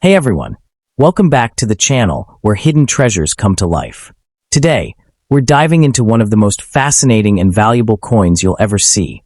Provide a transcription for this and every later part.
Hey everyone, welcome back to the channel where hidden treasures come to life. Today, we're diving into one of the most fascinating and valuable coins you'll ever see.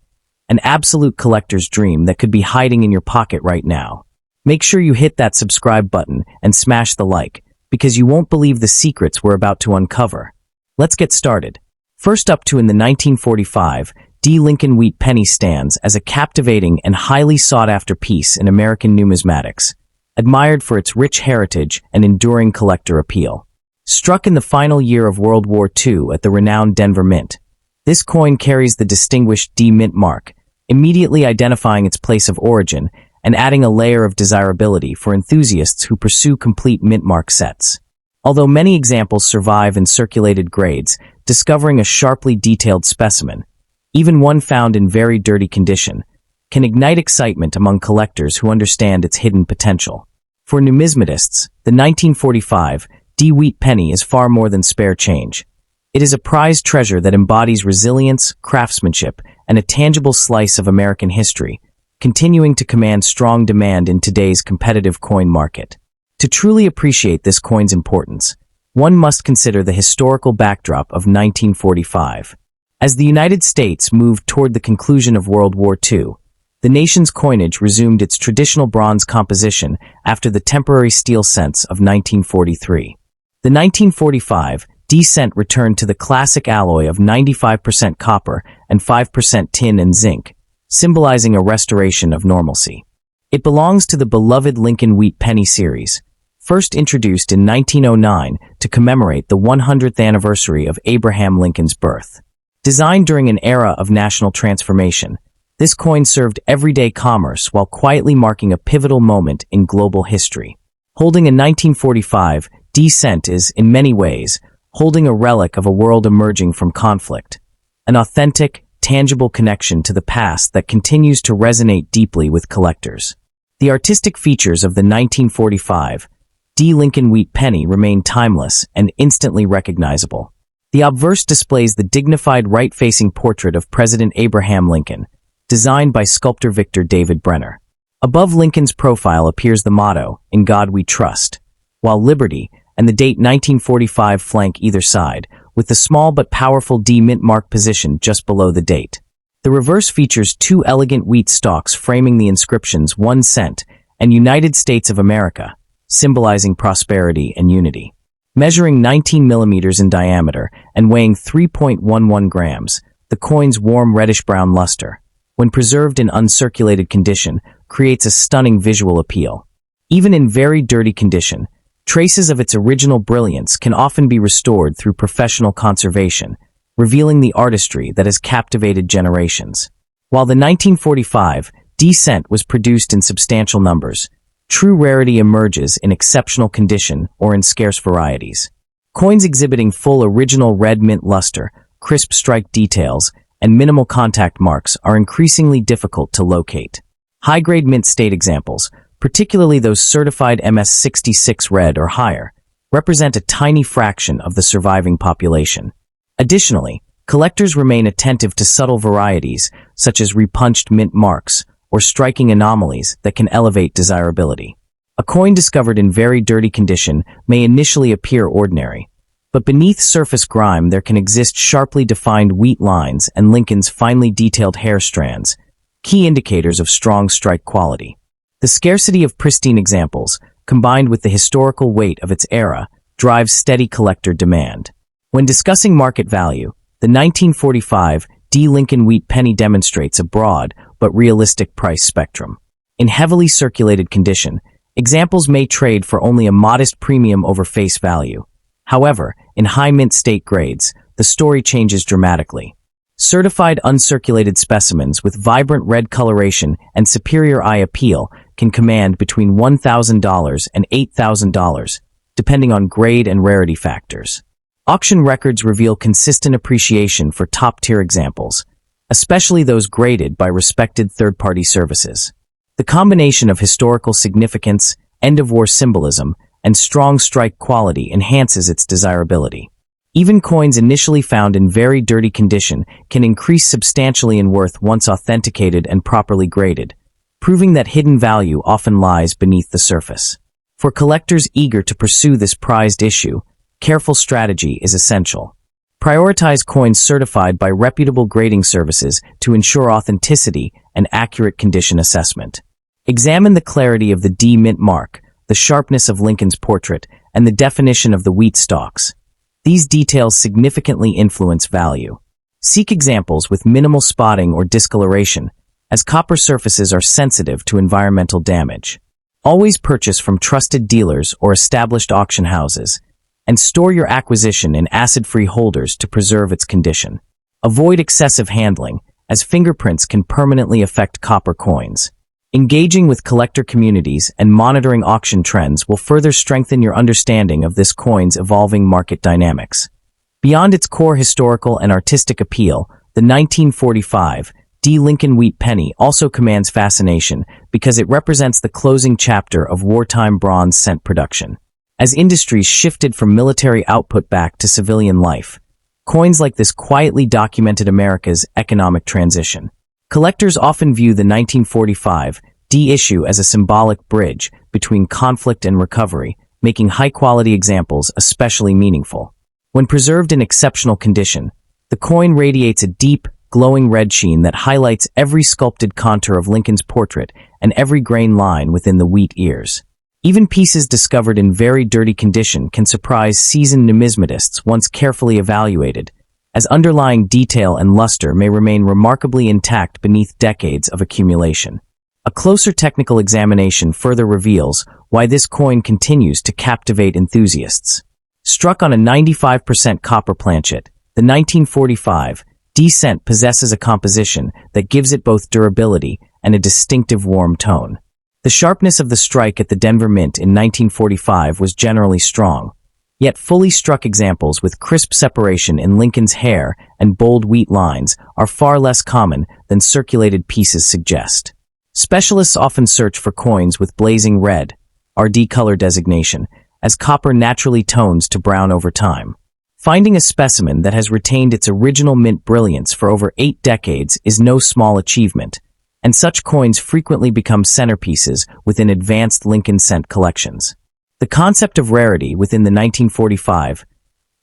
An absolute collector's dream that could be hiding in your pocket right now. Make sure you hit that subscribe button and smash the like, because you won't believe the secrets we're about to uncover. Let's get started. First up in the 1945, Lincoln Wheat Penny stands as a captivating and highly sought-after piece in American numismatics, admired for its rich heritage and enduring collector appeal. Struck in the final year of World War II at the renowned Denver Mint, this coin carries the distinguished D Mint mark, immediately identifying its place of origin and adding a layer of desirability for enthusiasts who pursue complete mint mark sets. Although many examples survive in circulated grades, discovering a sharply detailed specimen, even one found in very dirty condition, can ignite excitement among collectors who understand its hidden potential. For numismatists, the 1945 D Wheat Penny is far more than spare change. It is a prized treasure that embodies resilience, craftsmanship, and a tangible slice of American history, continuing to command strong demand in today's competitive coin market. To truly appreciate this coin's importance, one must consider the historical backdrop of 1945. As the United States moved toward the conclusion of World War II, the nation's coinage resumed its traditional bronze composition after the temporary steel cents of 1943. The 1945 D cent returned to the classic alloy of 95% copper and 5% tin and zinc, symbolizing a restoration of normalcy. It belongs to the beloved Lincoln Wheat Penny series, first introduced in 1909 to commemorate the 100th anniversary of Abraham Lincoln's birth. Designed during an era of national transformation, this coin served everyday commerce while quietly marking a pivotal moment in global history. Holding a 1945 D cent is, in many ways, holding a relic of a world emerging from conflict, an authentic, tangible connection to the past that continues to resonate deeply with collectors. The artistic features of the 1945 D Lincoln Wheat Penny remain timeless and instantly recognizable. The obverse displays the dignified right-facing portrait of President Abraham Lincoln, designed by sculptor Victor David Brenner. Above Lincoln's profile appears the motto, "In God We Trust," while Liberty and the date 1945 flank either side, with the small but powerful D Mint mark positioned just below the date. The reverse features two elegant wheat stalks framing the inscriptions 1 cent and United States of America, symbolizing prosperity and unity. Measuring 19 millimeters in diameter and weighing 3.11 grams, the coin's warm reddish-brown luster, when preserved in uncirculated condition, creates a stunning visual appeal. Even in very dirty condition, traces of its original brilliance can often be restored through professional conservation, revealing the artistry that has captivated generations. While the 1945 D cent was produced in substantial numbers, true rarity emerges in exceptional condition or in scarce varieties. Coins exhibiting full original red mint luster, crisp strike details, and minimal contact marks are increasingly difficult to locate. High-grade mint state examples, particularly those certified MS66 red or higher, represent a tiny fraction of the surviving population. Additionally, collectors remain attentive to subtle varieties, such as repunched mint marks, or striking anomalies that can elevate desirability. A coin discovered in very dirty condition may initially appear ordinary, but beneath surface grime there can exist sharply defined wheat lines and Lincoln's finely detailed hair strands, key indicators of strong strike quality. The scarcity of pristine examples, combined with the historical weight of its era, drives steady collector demand. When discussing market value, the 1945 D Lincoln Wheat Penny demonstrates a broad but realistic price spectrum. In heavily circulated condition, examples may trade for only a modest premium over face value. However, in high mint state grades, the story changes dramatically. Certified uncirculated specimens with vibrant red coloration and superior eye appeal can command between $1,000 and $8,000, depending on grade and rarity factors. Auction records reveal consistent appreciation for top-tier examples, especially those graded by respected third-party services. The combination of historical significance, end-of-war symbolism, and strong strike quality enhances its desirability. Even coins initially found in very dirty condition can increase substantially in worth once authenticated and properly graded, proving that hidden value often lies beneath the surface. For collectors eager to pursue this prized issue, careful strategy is essential. Prioritize coins certified by reputable grading services to ensure authenticity and accurate condition assessment. Examine the clarity of the D mint mark, the sharpness of Lincoln's portrait, and the definition of the wheat stalks. These details significantly influence value. Seek examples with minimal spotting or discoloration, as copper surfaces are sensitive to environmental damage. Always purchase from trusted dealers or established auction houses, and store your acquisition in acid-free holders to preserve its condition. Avoid excessive handling, as fingerprints can permanently affect copper coins. Engaging with collector communities and monitoring auction trends will further strengthen your understanding of this coin's evolving market dynamics. Beyond its core historical and artistic appeal, the 1945 D Lincoln Wheat Penny also commands fascination because it represents the closing chapter of wartime bronze cent production. As industries shifted from military output back to civilian life, coins like this quietly documented America's economic transition. Collectors often view the 1945 D issue as a symbolic bridge between conflict and recovery, making high-quality examples especially meaningful. When preserved in exceptional condition, the coin radiates a deep, glowing red sheen that highlights every sculpted contour of Lincoln's portrait and every grain line within the wheat ears. Even pieces discovered in very dirty condition can surprise seasoned numismatists once carefully evaluated, as underlying detail and luster may remain remarkably intact beneath decades of accumulation. A closer technical examination further reveals why this coin continues to captivate enthusiasts. Struck on a 95% copper planchet, the 1945 D cent possesses a composition that gives it both durability and a distinctive warm tone. The sharpness of the strike at the Denver Mint in 1945 was generally strong, yet fully struck examples with crisp separation in Lincoln's hair and bold wheat lines are far less common than circulated pieces suggest. Specialists often search for coins with blazing red, RD color designation, as copper naturally tones to brown over time. Finding a specimen that has retained its original mint brilliance for over 8 decades is no small achievement, and such coins frequently become centerpieces within advanced Lincoln cent collections. The concept of rarity within the 1945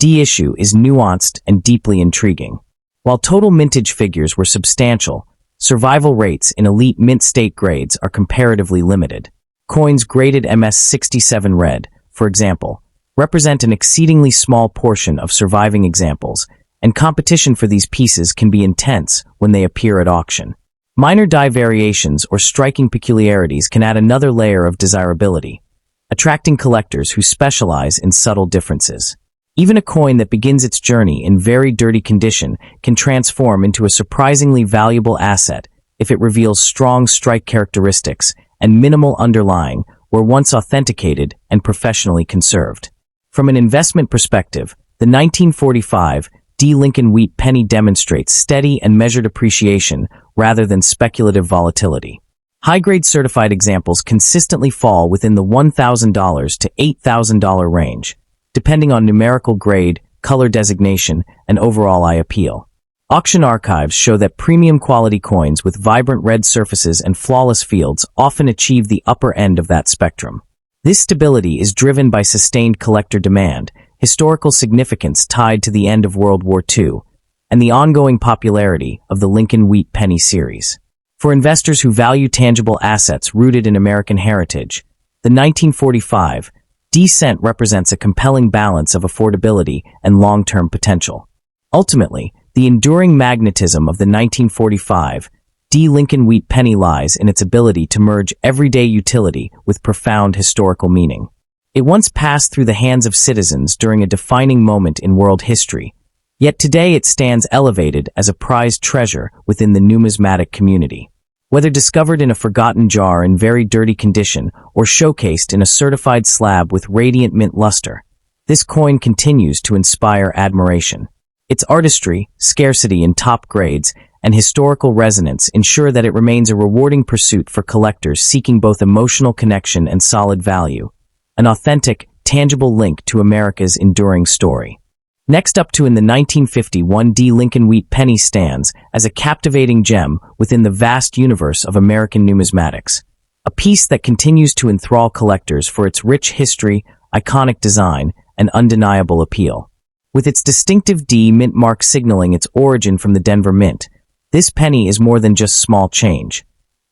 D issue is nuanced and deeply intriguing. While total mintage figures were substantial, survival rates in elite mint state grades are comparatively limited. Coins graded MS-67 red, for example, represent an exceedingly small portion of surviving examples, and competition for these pieces can be intense when they appear at auction. Minor die variations or striking peculiarities can add another layer of desirability, attracting collectors who specialize in subtle differences. Even a coin that begins its journey in very dirty condition can transform into a surprisingly valuable asset if it reveals strong strike characteristics and minimal underlying were once authenticated and professionally conserved. From an investment perspective, the 1945 D Lincoln Wheat Penny demonstrates steady and measured appreciation rather than speculative volatility. High-grade certified examples consistently fall within the $1,000 to $8,000 range, depending on numerical grade, color designation, and overall eye appeal. Auction archives show that premium quality coins with vibrant red surfaces and flawless fields often achieve the upper end of that spectrum. This stability is driven by sustained collector demand, historical significance tied to the end of World War II, and the ongoing popularity of the Lincoln Wheat Penny series. For investors who value tangible assets rooted in American heritage, the 1945 D cent represents a compelling balance of affordability and long-term potential. Ultimately, the enduring magnetism of the 1945 D Lincoln Wheat Penny lies in its ability to merge everyday utility with profound historical meaning. It once passed through the hands of citizens during a defining moment in world history, yet today it stands elevated as a prized treasure within the numismatic community. Whether discovered in a forgotten jar in very dirty condition or showcased in a certified slab with radiant mint luster, this coin continues to inspire admiration. Its artistry, scarcity in top grades, and historical resonance ensure that it remains a rewarding pursuit for collectors seeking both emotional connection and solid value, an authentic, tangible link to America's enduring story. Next up in the 1951 D Lincoln Wheat Penny stands as a captivating gem within the vast universe of American numismatics. a piece that continues to enthrall collectors for its rich history, iconic design, and undeniable appeal. With its distinctive D mint mark signaling its origin from the Denver Mint, this penny is more than just small change.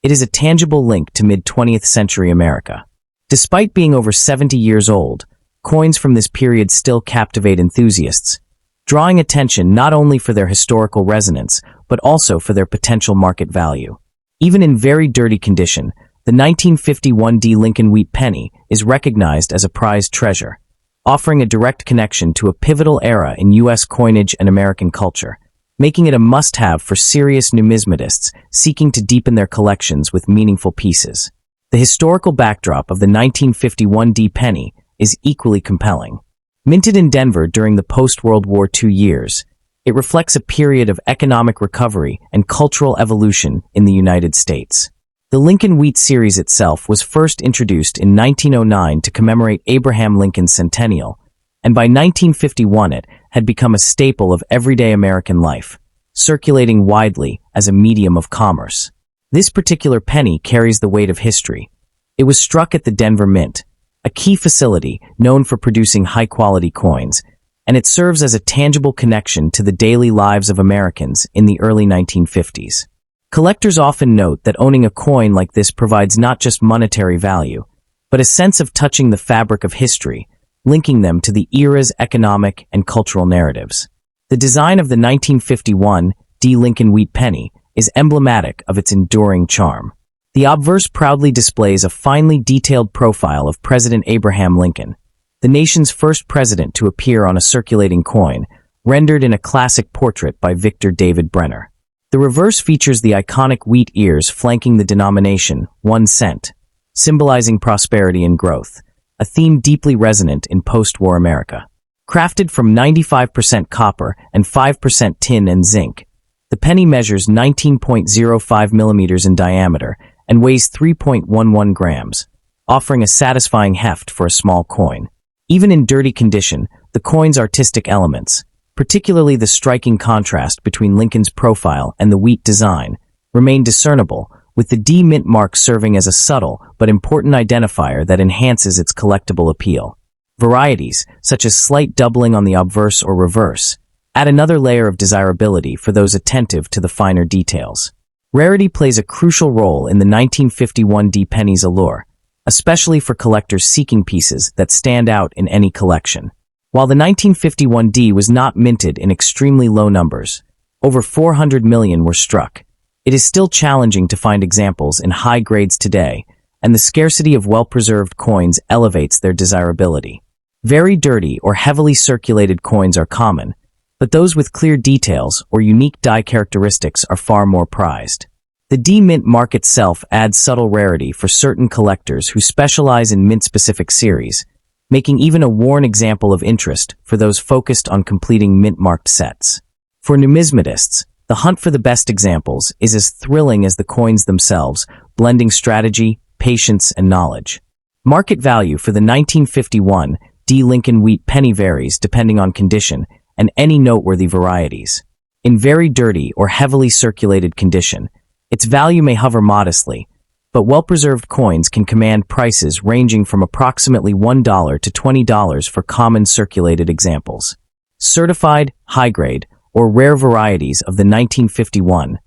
It is a tangible link to mid-20th century America. Despite being over 70 years old, coins from this period still captivate enthusiasts, drawing attention not only for their historical resonance, but also for their potential market value. Even in very dirty condition, the 1951 Lincoln Wheat Penny is recognized as a prized treasure, offering a direct connection to a pivotal era in US coinage and American culture, making it a must-have for serious numismatists seeking to deepen their collections with meaningful pieces. The historical backdrop of the 1951 penny is equally compelling. Minted in Denver during the post-World War II years, it reflects a period of economic recovery and cultural evolution in the United States. The Lincoln Wheat series itself was first introduced in 1909 to commemorate Abraham Lincoln's centennial, and by 1951 it had become a staple of everyday American life, circulating widely as a medium of commerce. This particular penny carries the weight of history. It was struck at the Denver Mint, a key facility known for producing high-quality coins, and it serves as a tangible connection to the daily lives of Americans in the early 1950s. Collectors often note that owning a coin like this provides not just monetary value, but a sense of touching the fabric of history, linking them to the era's economic and cultural narratives. The design of the 1951 Lincoln Wheat Penny is emblematic of its enduring charm. The obverse proudly displays a finely detailed profile of President Abraham Lincoln, the nation's first president to appear on a circulating coin, rendered in a classic portrait by Victor David Brenner. The reverse features the iconic wheat ears flanking the denomination 1 cent, symbolizing prosperity and growth, a theme deeply resonant in post-war America. Crafted from 95% copper and 5% tin and zinc, the penny measures 19.05 millimeters in diameter and weighs 3.11 grams, offering a satisfying heft for a small coin. Even in dirty condition, the coin's artistic elements, particularly the striking contrast between Lincoln's profile and the wheat design, remain discernible, with the D mint mark serving as a subtle but important identifier that enhances its collectible appeal. Varieties, such as slight doubling on the obverse or reverse, add another layer of desirability for those attentive to the finer details. Rarity plays a crucial role in the 1951 penny's allure, especially for collectors seeking pieces that stand out in any collection. While the 1951 was not minted in extremely low numbers, over 400 million were struck, it is still challenging to find examples in high grades today, and the scarcity of well-preserved coins elevates their desirability. Very dirty or heavily circulated coins are common, but those with clear details or unique die characteristics are far more prized. The D mint mark itself adds subtle rarity for certain collectors who specialize in mint-specific series, making even a worn example of interest for those focused on completing mint-marked sets. For numismatists, the hunt for the best examples is as thrilling as the coins themselves, blending strategy, patience, and knowledge. Market value for the 1951 Lincoln Wheat Penny varies depending on condition and any noteworthy varieties. In very dirty or heavily circulated condition, its value may hover modestly, but well-preserved coins can command prices ranging from approximately $1 to $20 for common circulated examples. Certified, high-grade, or rare varieties of the 1951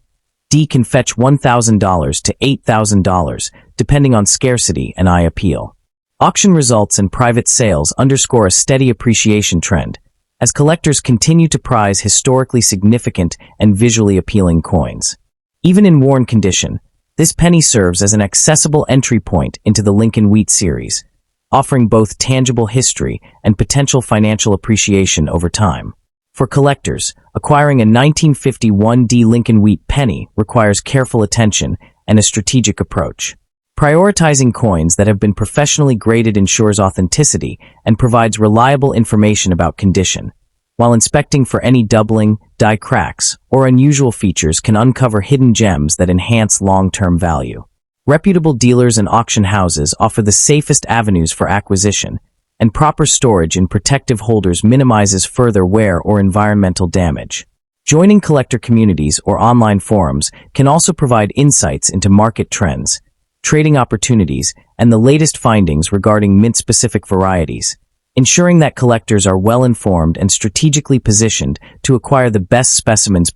can fetch $1,000 to $8,000, depending on scarcity and eye appeal. Auction results and private sales underscore a steady appreciation trend, as collectors continue to prize historically significant and visually appealing coins. Even in worn condition, this penny serves as an accessible entry point into the Lincoln Wheat series, offering both tangible history and potential financial appreciation over time. For collectors, acquiring a 1951 Lincoln Wheat Penny requires careful attention and a strategic approach. Prioritizing coins that have been professionally graded ensures authenticity and provides reliable information about condition, while inspecting for any doubling, die cracks, or unusual features can uncover hidden gems that enhance long-term value. Reputable dealers and auction houses offer the safest avenues for acquisition, and proper storage in protective holders minimizes further wear or environmental damage. Joining collector communities or online forums can also provide insights into market trends, trading opportunities, and the latest findings regarding mint-specific varieties, ensuring that collectors are well-informed and strategically positioned to acquire the best specimens.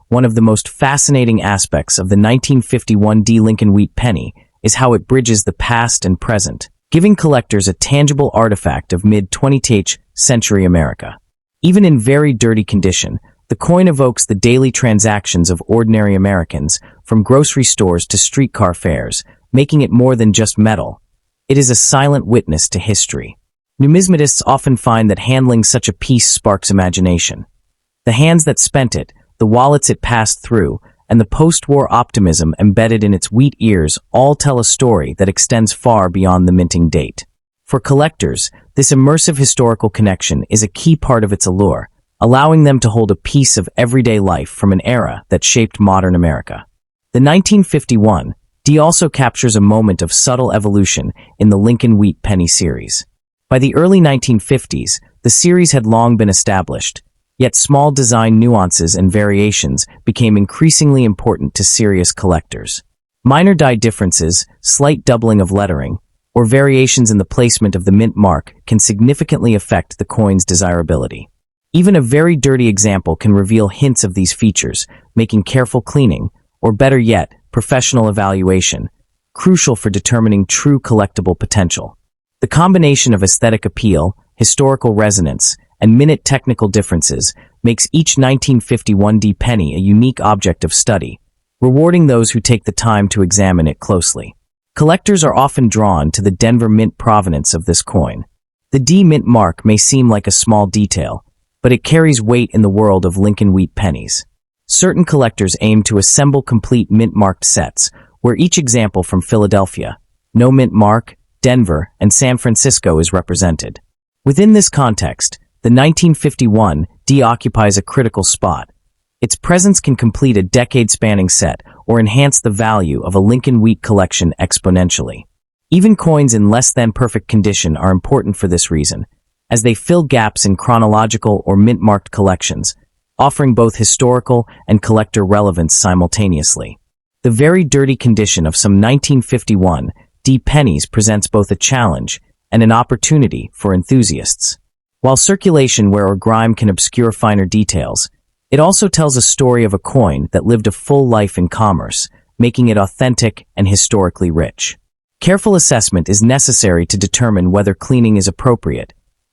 One of the most fascinating aspects of the 1951 Lincoln Wheat Penny is how it bridges the past and present, giving collectors a tangible artifact of mid-20th century America. Even in very dirty condition, the coin evokes the daily transactions of ordinary Americans, from grocery stores to streetcar fares, making it more than just metal. It is a silent witness to history. Numismatists often find that handling such a piece sparks imagination. The hands that spent it, the wallets it passed through, and the post-war optimism embedded in its wheat ears all tell a story that extends far beyond the minting date. For collectors, this immersive historical connection is a key part of its allure, allowing them to hold a piece of everyday life from an era that shaped modern America. The 1951 also captures a moment of subtle evolution in the Lincoln Wheat Penny series. By the early 1950s, the series had long been established, yet small design nuances and variations became increasingly important to serious collectors. Minor die differences, slight doubling of lettering, or variations in the placement of the mint mark can significantly affect the coin's desirability. Even a very dirty example can reveal hints of these features, making careful cleaning, or better yet, professional evaluation, crucial for determining true collectible potential. The combination of aesthetic appeal, historical resonance, and minute technical differences makes each 1951 penny a unique object of study, rewarding those who take the time to examine it closely. Collectors are often drawn to the Denver Mint provenance of this coin. The D mint mark may seem like a small detail, but it carries weight in the world of Lincoln Wheat Pennies. Certain collectors aim to assemble complete mint-marked sets, where each example from Philadelphia, no mint mark, Denver, and San Francisco is represented. Within this context, the 1951 occupies a critical spot. Its presence can complete a decade-spanning set or enhance the value of a Lincoln Wheat collection exponentially. Even coins in less-than-perfect condition are important for this reason, as they fill gaps in chronological or mint-marked collections, offering both historical and collector relevance simultaneously. The very dirty condition of some 1951 pennies presents both a challenge and an opportunity for enthusiasts. While circulation wear or grime can obscure finer details, it also tells a story of a coin that lived a full life in commerce, making it authentic and historically rich. Careful assessment is necessary to determine whether cleaning is appropriate,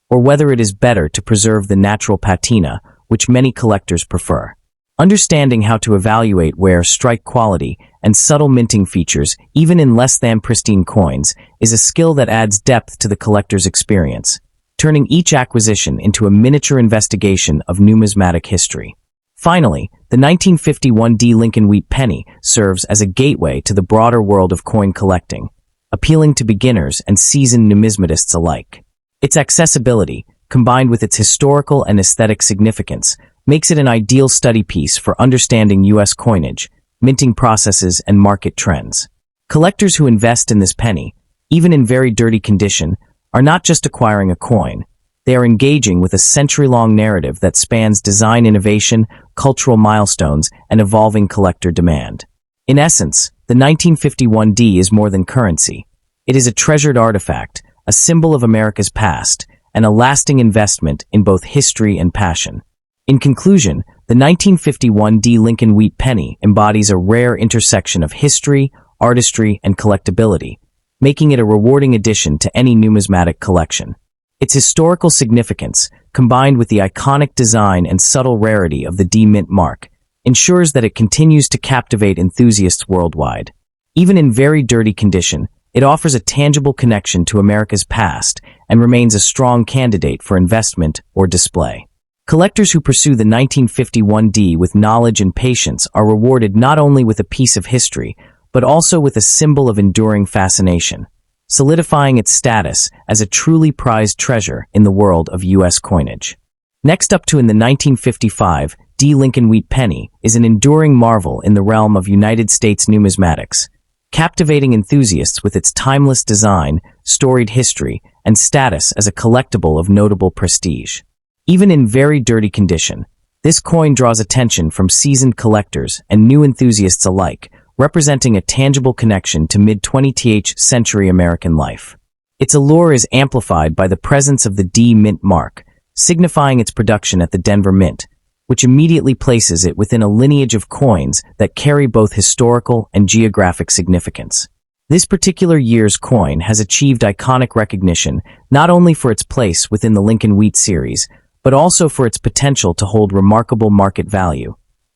or whether it is better to preserve the natural patina, which many collectors prefer. Understanding how to evaluate wear, strike quality, and subtle minting features, even in less-than-pristine coins, is a skill that adds depth to the collector's experience, turning each acquisition into a miniature investigation of numismatic history. Finally, the 1951 Lincoln Wheat Penny serves as a gateway to the broader world of coin collecting, appealing to beginners and seasoned numismatists alike. Its accessibility, combined with its historical and aesthetic significance, makes it an ideal study piece for understanding US coinage, minting processes, and market trends. Collectors who invest in this penny, even in very dirty condition, are not just acquiring a coin. They are engaging with a century-long narrative that spans design innovation, cultural milestones, and evolving collector demand. In essence, the 1951 is more than currency. It is a treasured artifact, a symbol of America's past, and a lasting investment in both history and passion. In conclusion, the 1951 Lincoln Wheat Penny embodies a rare intersection of history, artistry, and collectability, making it a rewarding addition to any numismatic collection. Its historical significance, combined with the iconic design and subtle rarity of the D mint mark, ensures that it continues to captivate enthusiasts worldwide. Even in very dirty condition, it offers a tangible connection to America's past and remains a strong candidate for investment or display. Collectors who pursue the 1951 with knowledge and patience are rewarded not only with a piece of history, but also with a symbol of enduring fascination, solidifying its status as a truly prized treasure in the world of US coinage. Next up in the 1955 Lincoln Wheat Penny is an enduring marvel in the realm of United States numismatics, captivating enthusiasts with its timeless design, storied history, and status as a collectible of notable prestige. Even in very dirty condition, this coin draws attention from seasoned collectors and new enthusiasts alike, representing a tangible connection to mid-20th century American life. Its allure is amplified by the presence of the D Mint mark, signifying its production at the Denver Mint, which immediately places it within a lineage of coins that carry both historical and geographic significance. This particular year's coin has achieved iconic recognition not only for its place within the Lincoln Wheat series, but also for its potential to hold remarkable market value,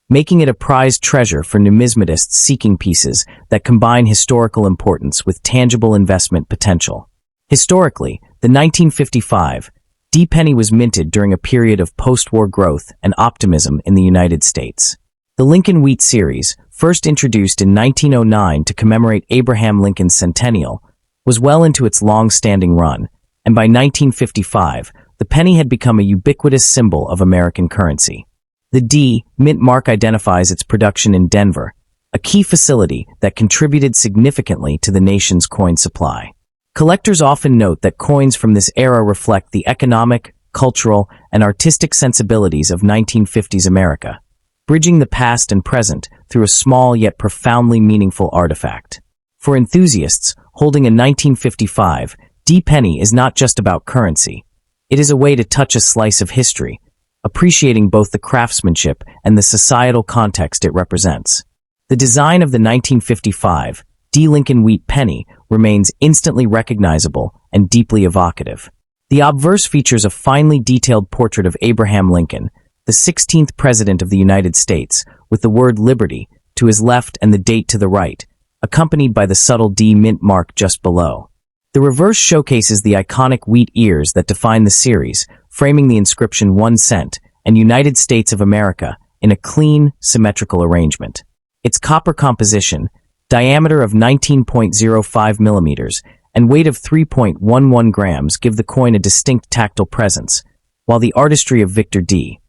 making it a prized treasure for numismatists seeking pieces that combine historical importance with tangible investment potential. Historically, the 1955 D penny was minted during a period of post-war growth and optimism in the United States. The Lincoln Wheat series, first introduced in 1909 to commemorate Abraham Lincoln's centennial, was well into its long-standing run, and by 1955, the penny had become a ubiquitous symbol of American currency. The D Mint mark identifies its production in Denver, a key facility that contributed significantly to the nation's coin supply. Collectors often note that coins from this era reflect the economic, cultural, and artistic sensibilities of 1950s America, bridging the past and present through a small yet profoundly meaningful artifact. For enthusiasts, holding a 1955 D penny is not just about currency. It is a way to touch a slice of history, appreciating both the craftsmanship and the societal context it represents. The design of the 1955 D Lincoln Wheat Penny remains instantly recognizable and deeply evocative. The obverse features a finely detailed portrait of Abraham Lincoln, the 16th President of the United States, with the word Liberty to his left and the date to the right, accompanied by the subtle D Mint mark just below. The reverse showcases the iconic wheat ears that define the series, framing the inscription 1 cent and United States of America in a clean, symmetrical arrangement. Its copper composition, diameter of 19.05 millimeters, and weight of 3.11 grams give the coin a distinct tactile presence, while the artistry of Victor D.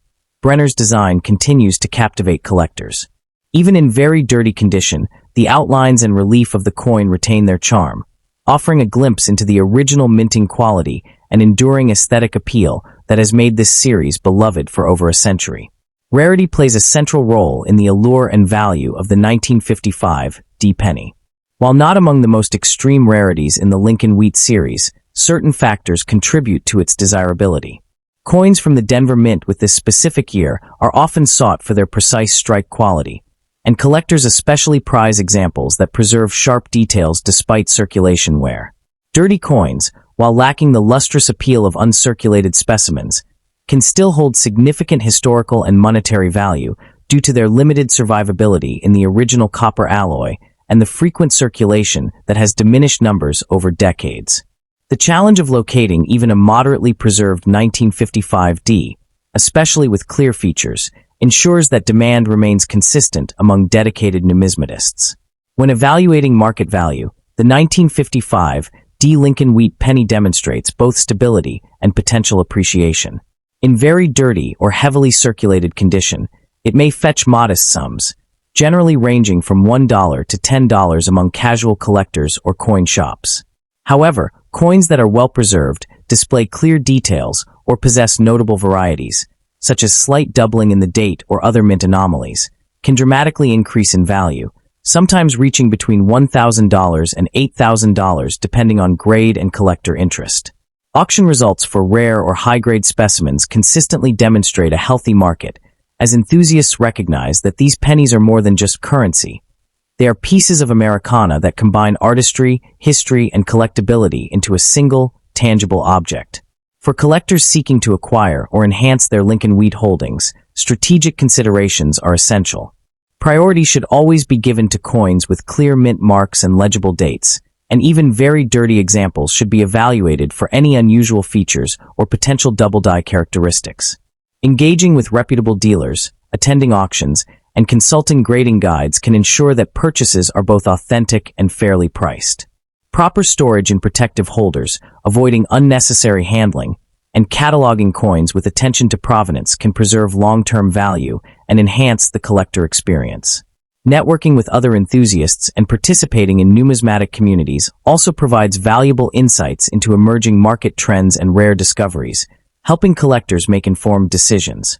Brenner's design continues to captivate collectors. Even in very dirty condition, the outlines and relief of the coin retain their charm, offering a glimpse into the original minting quality and enduring aesthetic appeal that has made this series beloved for over a century. Rarity plays a central role in the allure and value of the 1955 D penny. While not among the most extreme rarities in the Lincoln Wheat series, certain factors contribute to its desirability. Coins from the Denver Mint with this specific year are often sought for their precise strike quality, and collectors especially prize examples that preserve sharp details despite circulation wear. Dirty coins, while lacking the lustrous appeal of uncirculated specimens, can still hold significant historical and monetary value due to their limited survivability in the original copper alloy and the frequent circulation that has diminished numbers over decades. The challenge of locating even a moderately preserved 1955 D, especially with clear features, ensures that demand remains consistent among dedicated numismatists. When evaluating market value, the 1955 D Lincoln Wheat Penny demonstrates both stability and potential appreciation. In very dirty or heavily circulated condition, it may fetch modest sums, generally ranging from $1 to $10 among casual collectors or coin shops. However, coins that are well preserved, display clear details, or possess notable varieties, such as slight doubling in the date or other mint anomalies, can dramatically increase in value, sometimes reaching between $1,000 and $8,000 depending on grade and collector interest. Auction results for rare or high-grade specimens consistently demonstrate a healthy market, as enthusiasts recognize that these pennies are more than just currency. They are pieces of Americana that combine artistry, history, and collectability into a single, tangible object. For collectors seeking to acquire or enhance their Lincoln Wheat holdings, strategic considerations are essential. Priority should always be given to coins with clear mint marks and legible dates, and even very dirty examples should be evaluated for any unusual features or potential double-die characteristics. Engaging with reputable dealers, attending auctions, and consulting grading guides can ensure that purchases are both authentic and fairly priced. Proper storage in protective holders, avoiding unnecessary handling, and cataloging coins with attention to provenance can preserve long-term value and enhance the collector experience. Networking with other enthusiasts and participating in numismatic communities also provides valuable insights into emerging market trends and rare discoveries, helping collectors make informed decisions.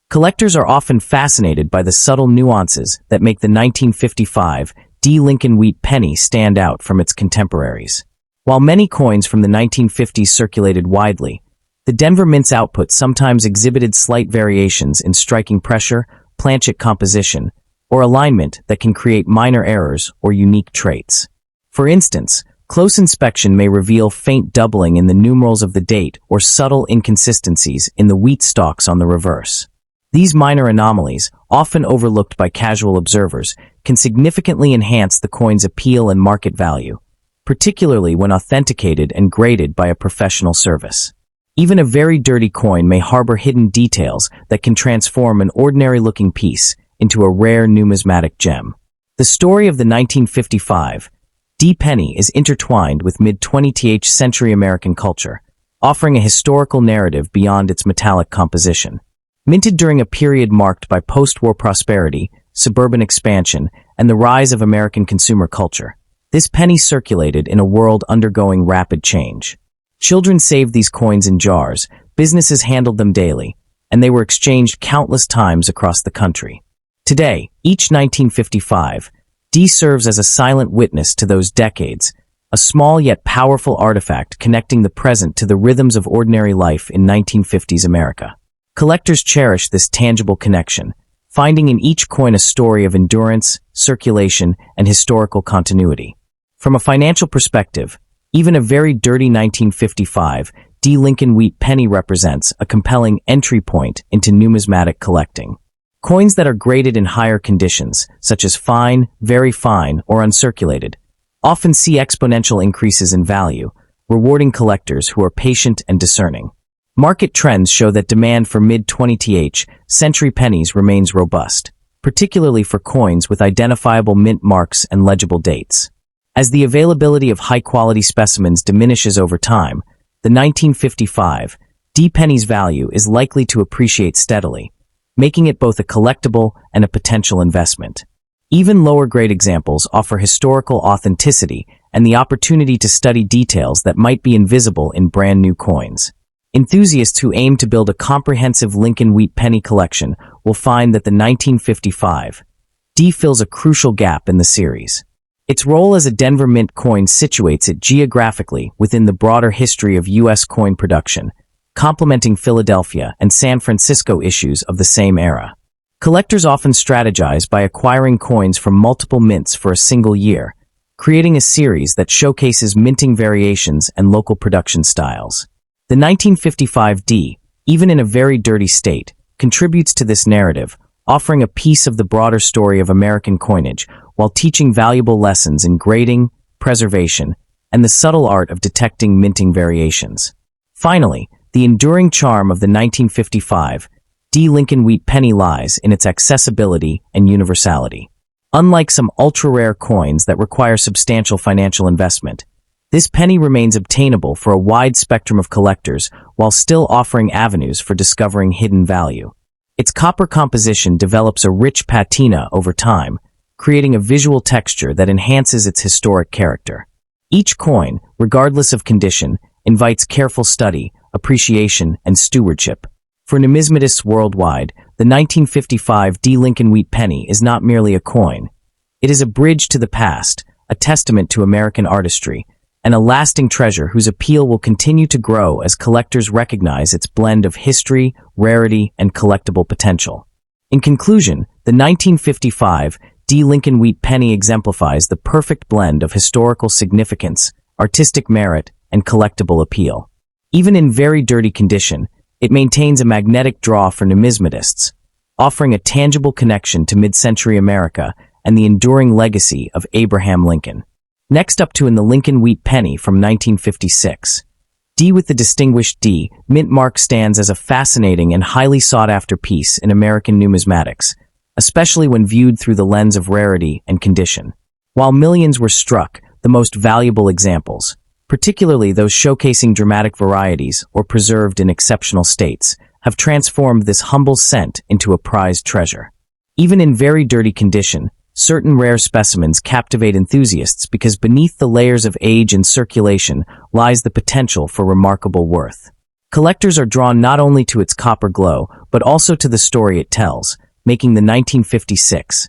Collectors are often fascinated by the subtle nuances that make the 1955 D. Lincoln Wheat Penny stand out from its contemporaries. While many coins from the 1950s circulated widely, the Denver Mint's output sometimes exhibited slight variations in striking pressure, planchet composition, or alignment that can create minor errors or unique traits. For instance, close inspection may reveal faint doubling in the numerals of the date or subtle inconsistencies in the wheat stalks on the reverse. These minor anomalies, often overlooked by casual observers, can significantly enhance the coin's appeal and market value, particularly when authenticated and graded by a professional service. Even a very dirty coin may harbor hidden details that can transform an ordinary-looking piece into a rare numismatic gem. The story of the 1955 D penny is intertwined with mid-20th century American culture, offering a historical narrative beyond its metallic composition. Minted during a period marked by post-war prosperity, suburban expansion, and the rise of American consumer culture, this penny circulated in a world undergoing rapid change. Children saved these coins in jars, businesses handled them daily, and they were exchanged countless times across the country. Today, each 1955 D serves as a silent witness to those decades, a small yet powerful artifact connecting the present to the rhythms of ordinary life in 1950s America. Collectors cherish this tangible connection, finding in each coin a story of endurance, circulation, and historical continuity. From a financial perspective, even a very dirty 1955 D Lincoln Wheat Penny represents a compelling entry point into numismatic collecting. Coins that are graded in higher conditions, such as fine, very fine, or uncirculated, often see exponential increases in value, rewarding collectors who are patient and discerning. Market trends show that demand for mid-20th century pennies remains robust, particularly for coins with identifiable mint marks and legible dates. As the availability of high-quality specimens diminishes over time, the 1955 D penny's value is likely to appreciate steadily, making it both a collectible and a potential investment. Even lower-grade examples offer historical authenticity and the opportunity to study details that might be invisible in brand-new coins. Enthusiasts who aim to build a comprehensive Lincoln Wheat Penny collection will find that the 1955 D fills a crucial gap in the series. Its role as a Denver Mint coin situates it geographically within the broader history of US coin production, complementing Philadelphia and San Francisco issues of the same era. Collectors often strategize by acquiring coins from multiple mints for a single year, creating a series that showcases minting variations and local production styles. The 1955 D, even in a very dirty state, contributes to this narrative, offering a piece of the broader story of American coinage while teaching valuable lessons in grading, preservation, and the subtle art of detecting minting variations. Finally, the enduring charm of the 1955 D Lincoln Wheat Penny lies in its accessibility and universality. Unlike some ultra-rare coins that require substantial financial investment, this penny remains obtainable for a wide spectrum of collectors while still offering avenues for discovering hidden value. Its copper composition develops a rich patina over time, creating a visual texture that enhances its historic character. Each coin, regardless of condition, invites careful study, appreciation, and stewardship. For numismatists worldwide, the 1955 D Lincoln Wheat Penny is not merely a coin. It is a bridge to the past, a testament to American artistry, and a lasting treasure whose appeal will continue to grow as collectors recognize its blend of history, rarity, and collectible potential. In conclusion, the 1955 D Lincoln Wheat Penny exemplifies the perfect blend of historical significance, artistic merit, and collectible appeal. Even in very dirty condition, it maintains a magnetic draw for numismatists, offering a tangible connection to mid-century America and the enduring legacy of Abraham Lincoln. Next up in the Lincoln Wheat Penny from 1956. D with the distinguished D mint mark stands as a fascinating and highly sought-after piece in American numismatics, especially when viewed through the lens of rarity and condition. While millions were struck, the most valuable examples, particularly those showcasing dramatic varieties or preserved in exceptional states, have transformed this humble cent into a prized treasure. Even in very dirty condition, certain rare specimens captivate enthusiasts because beneath the layers of age and circulation lies the potential for remarkable worth. Collectors are drawn not only to its copper glow, but also to the story it tells, making the 1956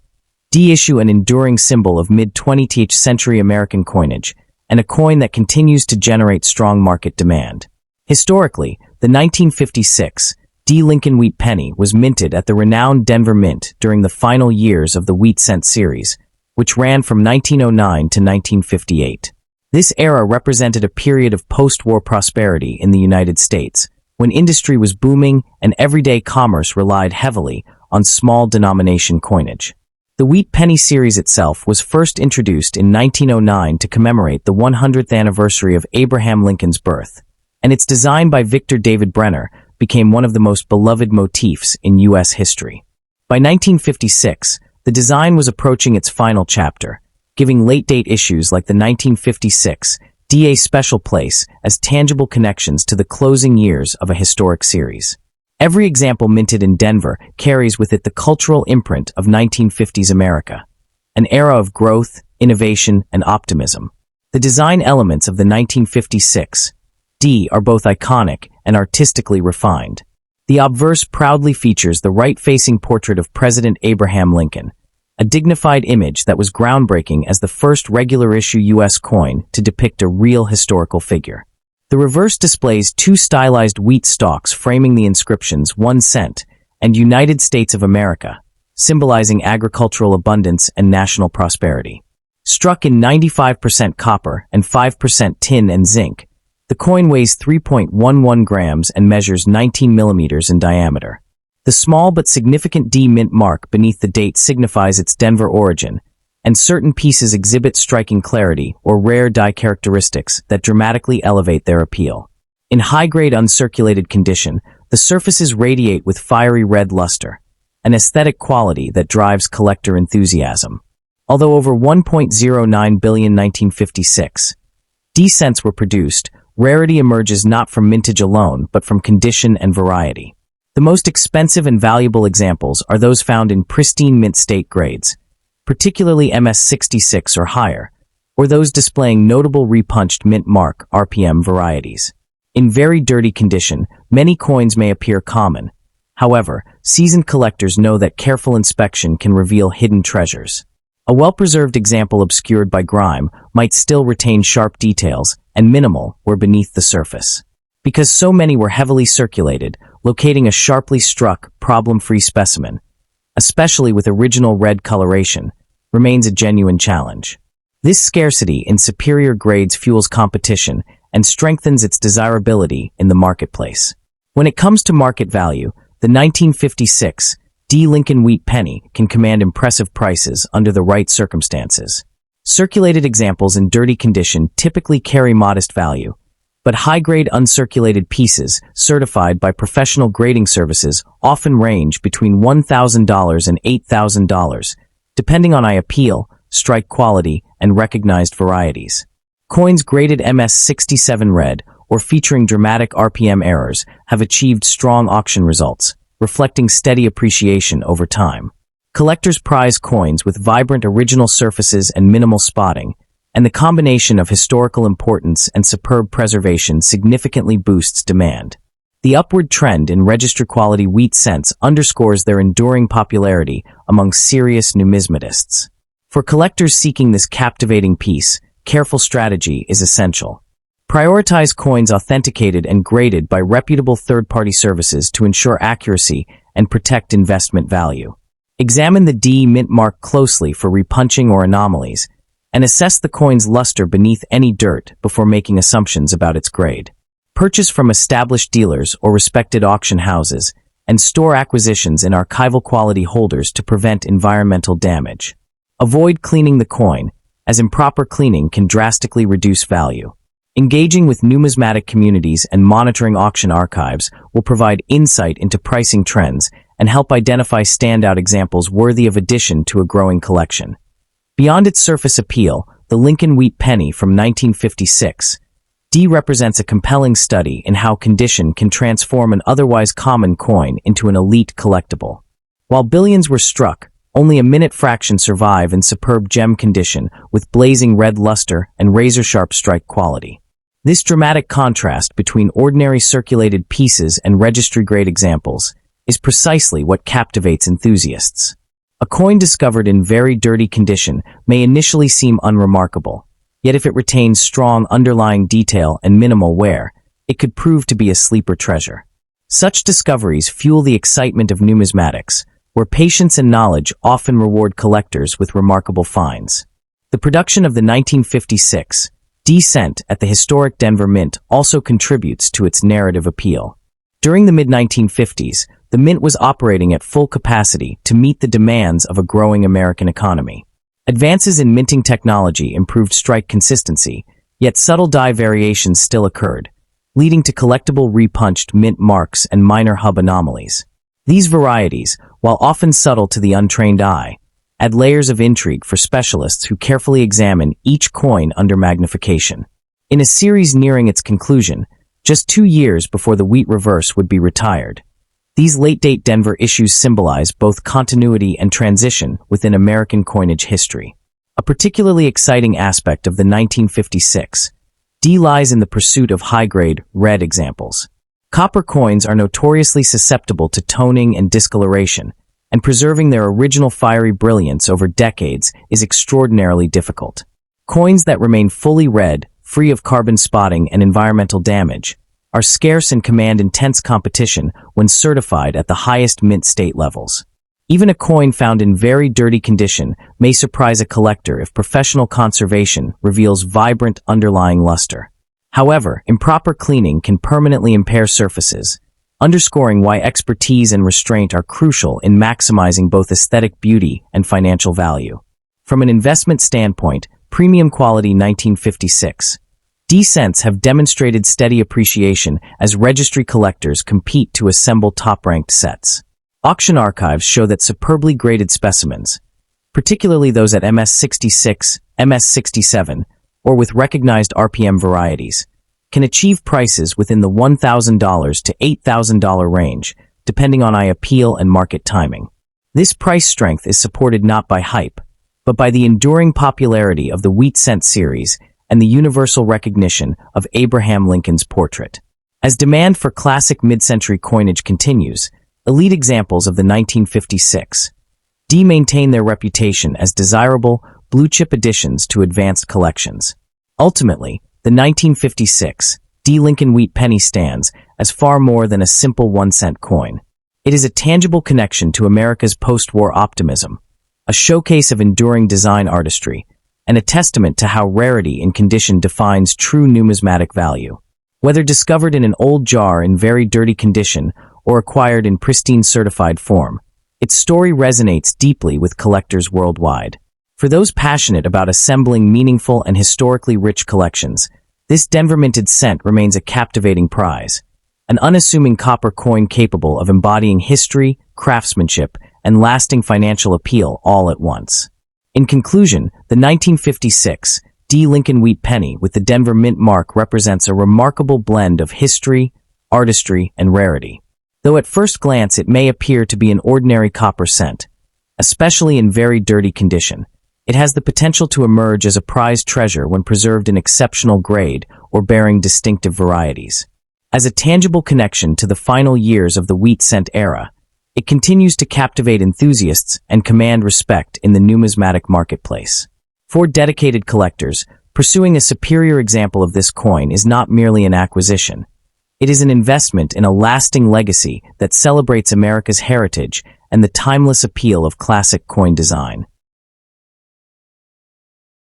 D issue an enduring symbol of mid-20th century American coinage, and a coin that continues to generate strong market demand. Historically, the 1956 D Lincoln Wheat Penny was minted at the renowned Denver Mint during the final years of the Wheat Cent series, which ran from 1909 to 1958. This era represented a period of post-war prosperity in the United States, when industry was booming and everyday commerce relied heavily on small denomination coinage. The Wheat Penny series itself was first introduced in 1909 to commemorate the 100th anniversary of Abraham Lincoln's birth, and its design by Victor David Brenner became one of the most beloved motifs in U.S. history. By 1956, the design was approaching its final chapter, giving late-date issues like the 1956 DA special place as tangible connections to the closing years of a historic series. Every example minted in Denver carries with it the cultural imprint of 1950s America, an era of growth, innovation, and optimism. The design elements of the 1956 D are both iconic and artistically refined. The obverse proudly features the right-facing portrait of President Abraham Lincoln, a dignified image that was groundbreaking as the first regular-issue U.S. coin to depict a real historical figure. The reverse displays two stylized wheat stalks framing the inscriptions 1 cent and United States of America, symbolizing agricultural abundance and national prosperity. Struck in 95% copper and 5% tin and zinc, the coin weighs 3.11 grams and measures 19 millimeters in diameter. The small but significant D mint mark beneath the date signifies its Denver origin, and certain pieces exhibit striking clarity or rare die characteristics that dramatically elevate their appeal. In high-grade uncirculated condition, the surfaces radiate with fiery red luster, an aesthetic quality that drives collector enthusiasm. Although over 1.09 billion 1956 D cents were produced, rarity emerges not from mintage alone but from condition and variety. The most expensive and valuable examples are those found in pristine mint state grades, particularly MS66 or higher, or those displaying notable repunched mint mark RPM varieties. In very dirty condition, many coins may appear common. However, seasoned collectors know that careful inspection can reveal hidden treasures. A well-preserved example obscured by grime might still retain sharp details and minimal where beneath the surface. Because so many were heavily circulated, locating a sharply struck, problem-free specimen, especially with original red coloration, remains a genuine challenge. This scarcity in superior grades fuels competition and strengthens its desirability in the marketplace. When it comes to market value, the 1956 D Lincoln Wheat Penny can command impressive prices under the right circumstances. Circulated examples in dirty condition typically carry modest value, but high-grade uncirculated pieces, certified by professional grading services, often range between $1,000 and $8,000, depending on eye appeal, strike quality, and recognized varieties. Coins graded MS67 red, or featuring dramatic RPM errors, have achieved strong auction results, reflecting steady appreciation over time. Collectors prize coins with vibrant original surfaces and minimal spotting, and the combination of historical importance and superb preservation significantly boosts demand. The upward trend in registry-quality wheat cents underscores their enduring popularity among serious numismatists. For collectors seeking this captivating piece, careful strategy is essential. Prioritize coins authenticated and graded by reputable third-party services to ensure accuracy and protect investment value. Examine the D mint mark closely for repunching or anomalies, and assess the coin's luster beneath any dirt before making assumptions about its grade. Purchase from established dealers or respected auction houses, and store acquisitions in archival quality holders to prevent environmental damage. Avoid cleaning the coin, as improper cleaning can drastically reduce value. Engaging with numismatic communities and monitoring auction archives will provide insight into pricing trends and help identify standout examples worthy of addition to a growing collection. Beyond its surface appeal, the Lincoln Wheat Penny from 1956 D represents a compelling study in how condition can transform an otherwise common coin into an elite collectible. While billions were struck, only a minute fraction survive in superb gem condition with blazing red luster and razor-sharp strike quality. This dramatic contrast between ordinary circulated pieces and registry-grade examples is precisely what captivates enthusiasts. A coin discovered in very dirty condition may initially seem unremarkable, yet if it retains strong underlying detail and minimal wear, it could prove to be a sleeper treasure. Such discoveries fuel the excitement of numismatics, where patience and knowledge often reward collectors with remarkable finds. The production of the 1956 D-cent at the historic Denver Mint also contributes to its narrative appeal. During the mid-1950s, the mint was operating at full capacity to meet the demands of a growing American economy. Advances in minting technology improved strike consistency, yet subtle die variations still occurred, leading to collectible repunched mint marks and minor hub anomalies. These varieties, while often subtle to the untrained eye, add layers of intrigue for specialists who carefully examine each coin under magnification. In a series nearing its conclusion, just 2 years before the wheat reverse would be retired, these late-date Denver issues symbolize both continuity and transition within American coinage history. A particularly exciting aspect of the 1956 D lies in the pursuit of high-grade, red examples. Copper coins are notoriously susceptible to toning and discoloration, and preserving their original fiery brilliance over decades is extraordinarily difficult. Coins that remain fully red, free of carbon spotting and environmental damage, are scarce and command intense competition when certified at the highest mint state levels. Even a coin found in very dirty condition may surprise a collector if professional conservation reveals vibrant underlying luster. However, improper cleaning can permanently impair surfaces, underscoring why expertise and restraint are crucial in maximizing both aesthetic beauty and financial value. From an investment standpoint, premium quality 1956 D-cents have demonstrated steady appreciation as registry collectors compete to assemble top-ranked sets. Auction archives show that superbly graded specimens, particularly those at MS66, MS67, or with recognized RPM varieties, can achieve prices within the $1,000 to $8,000 range, depending on eye appeal and market timing. This price strength is supported not by hype, but by the enduring popularity of the Wheat Cent series and the universal recognition of Abraham Lincoln's portrait. As demand for classic mid-century coinage continues, elite examples of the 1956 D maintain their reputation as desirable, blue-chip additions to advanced collections. Ultimately, the 1956 D Lincoln Wheat Penny stands as far more than a simple 1-cent coin. It is a tangible connection to America's post-war optimism, a showcase of enduring design artistry, and a testament to how rarity in condition defines true numismatic value. Whether discovered in an old jar in very dirty condition or acquired in pristine certified form, its story resonates deeply with collectors worldwide. For those passionate about assembling meaningful and historically rich collections, this Denver-minted cent remains a captivating prize, an unassuming copper coin capable of embodying history, craftsmanship, and lasting financial appeal all at once. In conclusion, the 1956 D Lincoln Wheat Penny with the Denver Mint mark represents a remarkable blend of history, artistry, and rarity. Though at first glance it may appear to be an ordinary copper cent, especially in very dirty condition, it has the potential to emerge as a prized treasure when preserved in exceptional grade or bearing distinctive varieties. As a tangible connection to the final years of the wheat cent era, it continues to captivate enthusiasts and command respect in the numismatic marketplace. For dedicated collectors, pursuing a superior example of this coin is not merely an acquisition. It is an investment in a lasting legacy that celebrates America's heritage and the timeless appeal of classic coin design.